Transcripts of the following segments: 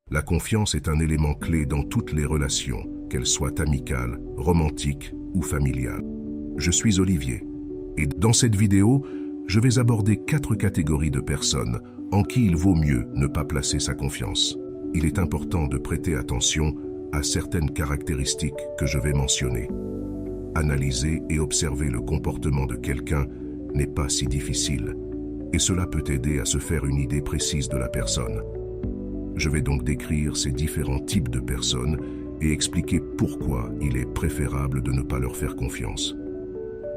La confiance est un élément clé dans toutes les relations, qu'elles soient amicales, romantiques ou familiales. Je suis Olivier, et dans cette vidéo, je vais aborder 4 catégories de personnes en qui il vaut mieux ne pas placer sa confiance. Il est important de prêter attention à certaines caractéristiques que je vais mentionner. Analyser et observer le comportement de quelqu'un n'est pas si difficile, et cela peut aider à se faire une idée précise de la personne. Je vais donc décrire ces différents types de personnes et expliquer pourquoi il est préférable de ne pas leur faire confiance.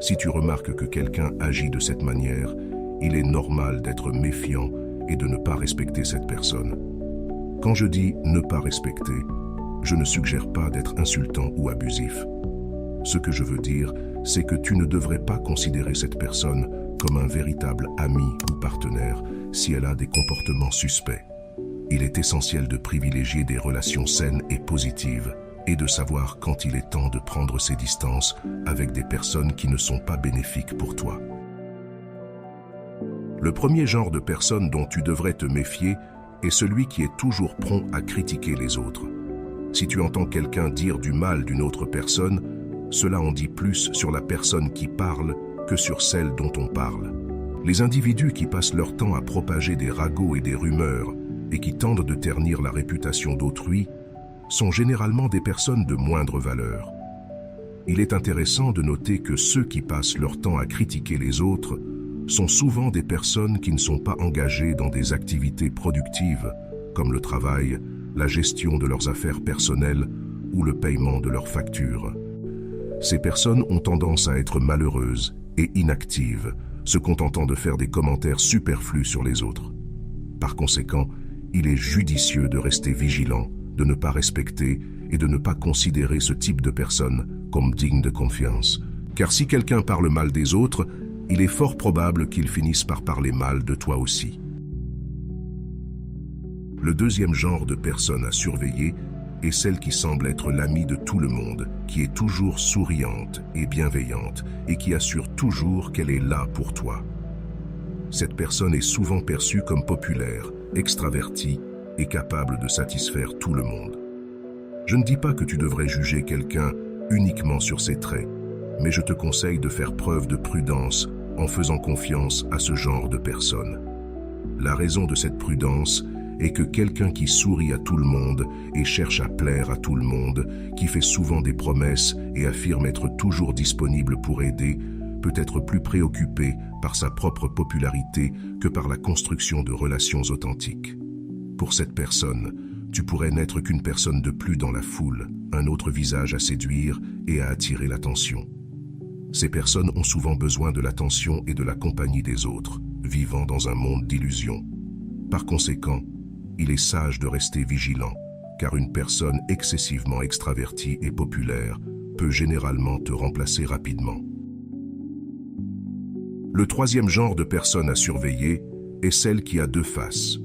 Si tu remarques que quelqu'un agit de cette manière, il est normal d'être méfiant et de ne pas respecter cette personne. Quand je dis « ne pas respecter », je ne suggère pas d'être insultant ou abusif. Ce que je veux dire, c'est que tu ne devrais pas considérer cette personne comme un véritable ami ou partenaire si elle a des comportements suspects. Il est essentiel de privilégier des relations saines et positives et de savoir quand il est temps de prendre ses distances avec des personnes qui ne sont pas bénéfiques pour toi. Le premier genre de personne dont tu devrais te méfier est celui qui est toujours prompt à critiquer les autres. Si tu entends quelqu'un dire du mal d'une autre personne, cela en dit plus sur la personne qui parle que sur celle dont on parle. Les individus qui passent leur temps à propager des ragots et des rumeurs et qui tentent de ternir la réputation d'autrui sont généralement des personnes de moindre valeur. Il est intéressant de noter que ceux qui passent leur temps à critiquer les autres sont souvent des personnes qui ne sont pas engagées dans des activités productives comme le travail, la gestion de leurs affaires personnelles ou le paiement de leurs factures. Ces personnes ont tendance à être malheureuses et inactives, se contentant de faire des commentaires superflus sur les autres. Par conséquent, il est judicieux de rester vigilant, de ne pas respecter et de ne pas considérer ce type de personne comme digne de confiance. Car si quelqu'un parle mal des autres, il est fort probable qu'il finisse par parler mal de toi aussi. Le deuxième genre de personne à surveiller est celle qui semble être l'amie de tout le monde, qui est toujours souriante et bienveillante et qui assure toujours qu'elle est là pour toi. Cette personne est souvent perçue comme populaire, extravertie et capable de satisfaire tout le monde. Je ne dis pas que tu devrais juger quelqu'un uniquement sur ses traits, mais je te conseille de faire preuve de prudence en faisant confiance à ce genre de personne. La raison de cette prudence est que quelqu'un qui sourit à tout le monde et cherche à plaire à tout le monde, qui fait souvent des promesses et affirme être toujours disponible pour aider, peut être plus préoccupé par sa propre popularité que par la construction de relations authentiques. Pour cette personne, tu pourrais n'être qu'une personne de plus dans la foule, un autre visage à séduire et à attirer l'attention. Ces personnes ont souvent besoin de l'attention et de la compagnie des autres, vivant dans un monde d'illusions. Par conséquent, il est sage de rester vigilant, car une personne excessivement extravertie et populaire peut généralement te remplacer rapidement. Le troisième genre de personne à surveiller est celle qui a 2 faces.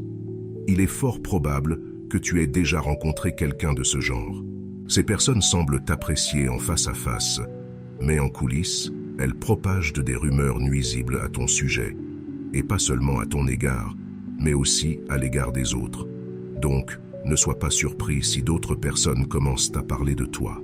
Il est fort probable que tu aies déjà rencontré quelqu'un de ce genre. Ces personnes semblent t'apprécier en face à face, mais en coulisses, elles propagent des rumeurs nuisibles à ton sujet, et pas seulement à ton égard, mais aussi à l'égard des autres. Donc, ne sois pas surpris si d'autres personnes commencent à parler de toi.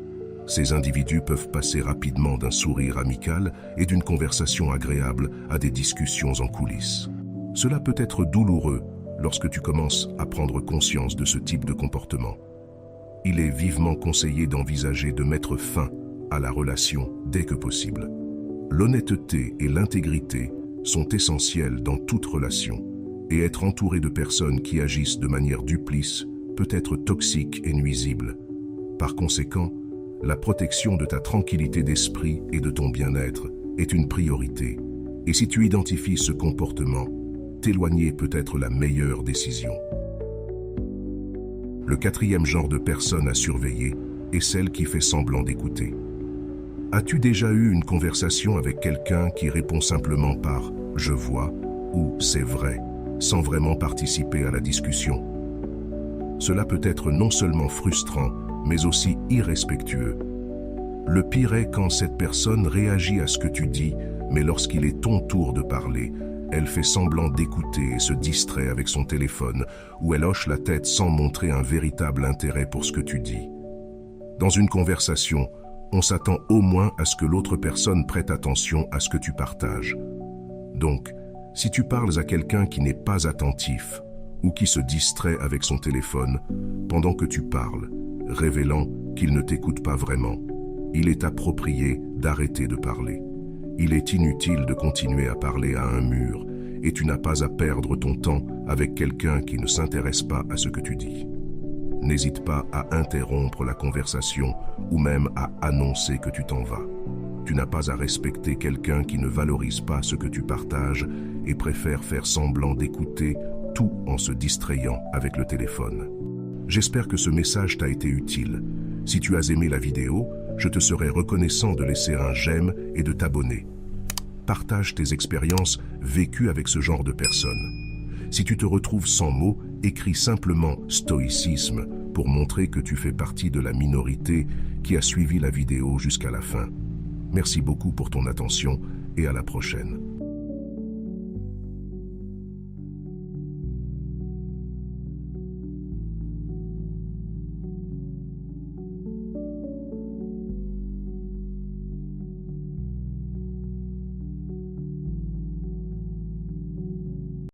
Ces individus peuvent passer rapidement d'un sourire amical et d'une conversation agréable à des discussions en coulisses. Cela peut être douloureux lorsque tu commences à prendre conscience de ce type de comportement. Il est vivement conseillé d'envisager de mettre fin à la relation dès que possible. L'honnêteté et l'intégrité sont essentielles dans toute relation, et être entouré de personnes qui agissent de manière duplice peut être toxique et nuisible. Par conséquent, la protection de ta tranquillité d'esprit et de ton bien-être est une priorité. Et si tu identifies ce comportement, t'éloigner peut être la meilleure décision. Le quatrième genre de personne à surveiller est celle qui fait semblant d'écouter. As-tu déjà eu une conversation avec quelqu'un qui répond simplement par « je vois » ou « c'est vrai » sans vraiment participer à la discussion? Cela peut être non seulement frustrant, mais aussi irrespectueux. Le pire est quand cette personne réagit à ce que tu dis, mais lorsqu'il est ton tour de parler, Elle fait semblant d'écouter et se distrait avec son téléphone, ou elle hoche la tête sans montrer un véritable intérêt pour ce que tu dis. Dans une conversation, on s'attend au moins à ce que l'autre personne prête attention à ce que tu partages. Donc, si tu parles à quelqu'un qui n'est pas attentif ou qui se distrait avec son téléphone pendant que tu parles, révélant qu'il ne t'écoute pas vraiment, il est approprié d'arrêter de parler. Il est inutile de continuer à parler à un mur et tu n'as pas à perdre ton temps avec quelqu'un qui ne s'intéresse pas à ce que tu dis. N'hésite pas à interrompre la conversation ou même à annoncer que tu t'en vas. Tu n'as pas à respecter quelqu'un qui ne valorise pas ce que tu partages et préfère faire semblant d'écouter tout en se distrayant avec le téléphone. J'espère que ce message t'a été utile. Si tu as aimé la vidéo, je te serais reconnaissant de laisser un j'aime et de t'abonner. Partage tes expériences vécues avec ce genre de personnes. Si tu te retrouves sans mots, écris simplement « stoïcisme » pour montrer que tu fais partie de la minorité qui a suivi la vidéo jusqu'à la fin. Merci beaucoup pour ton attention et à la prochaine.